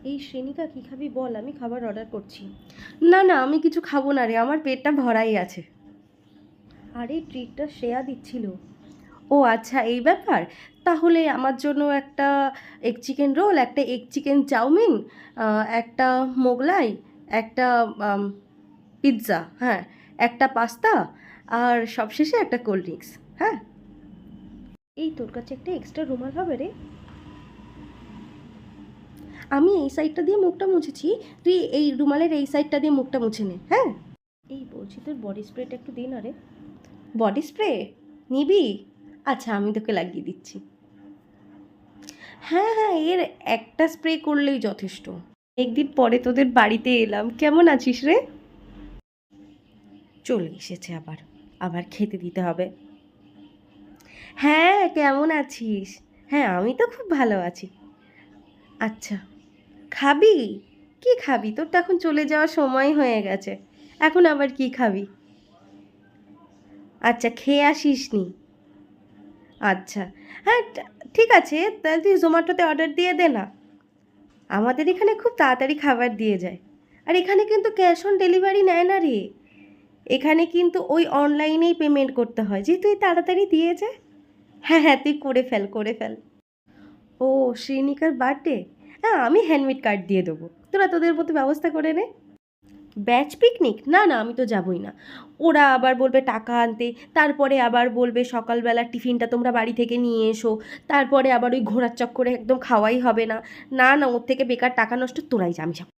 এই শ্রেণিকা কী খাবি বল, আমি খাবার অর্ডার করছি। না না, আমি কিছু খাবো না রে, আমার পেটটা ভরাই আছে। আরে ট্রিটটা শ্রেয়া দিচ্ছিল। ও আচ্ছা, এই ব্যাপার। তাহলে আমার জন্য একটা এগ চিকেন রোল, একটা এগ চিকেন চাউমিন, একটা মোগলাই, একটা পিৎজা, হ্যাঁ, একটা পাস্তা, আর সবশেষে একটা কোল্ড ড্রিঙ্কস। হ্যাঁ, এই তোর কাছে একটা এক্সট্রা রুমাল হবে রে? আমি এই সাইডটা দিয়ে মুখটা মুছেছি, তুই এই রুমালের এই সাইডটা দিয়ে মুখটা মুছে নে। হ্যাঁ, এই বলছি তোর বডি স্প্রেটা একটু দিন। আরে বডি স্প্রে নিবি? আচ্ছা, আমি তোকে লাগিয়ে দিচ্ছি। হ্যাঁ হ্যাঁ, এর একটা স্প্রে করলেই যথেষ্ট। একদিন পরে তোদের বাড়িতে এলাম, কেমন আছিস রে? চলে এসেছে আবার, আবার খেতে দিতে হবে। হ্যাঁ, কেমন আছিস? হ্যাঁ, আমি তো খুব ভালো আছি। আচ্ছা, খাবি? কি খাবি? তোর তো এখন চলে যাওয়ার সময় হয়ে গেছে, এখন আবার কি খাবি? আচ্ছা, খেয়ে আসিস নি? আচ্ছা, হ্যাঁ, ঠিক আছে, তাহলে তুই জোম্যাটোতে অর্ডার দিয়ে দে না। আমাদের এখানে খুব তাড়াতাড়ি খাবার দিয়ে যায়। আর এখানে কিন্তু ক্যাশ অন ডেলিভারি নেয় না রে, এখানে কিন্তু ওই অনলাইনেই পেমেন্ট করতে হয়, যে তুই তাড়াতাড়ি দিয়ে যায়। হ্যাঁ হ্যাঁ, তুই করে ফেল, করে ফেল। ও, শ্রীনিকার বার্থডে? হ্যাঁ, আমি হ্যান্ডমেড কার্ড দিয়ে দেবো, তোরা তোদের মতো ব্যবস্থা করে নে। Batch picnic? না না, আমি তো যাবই না। ওরা আবার বলবে টাকা আনতে, তারপরে আবার বলবে সকালবেলা টিফিনটা তোমরা বাড়ি থেকে নিয়ে এসো, তারপরে আবার ওই ঘোরার চক্করে একদম খাওয়াই হবে না। না না, ওর থেকে বেকার টাকা নষ্ট, তোরাই যা, আমি যাবো।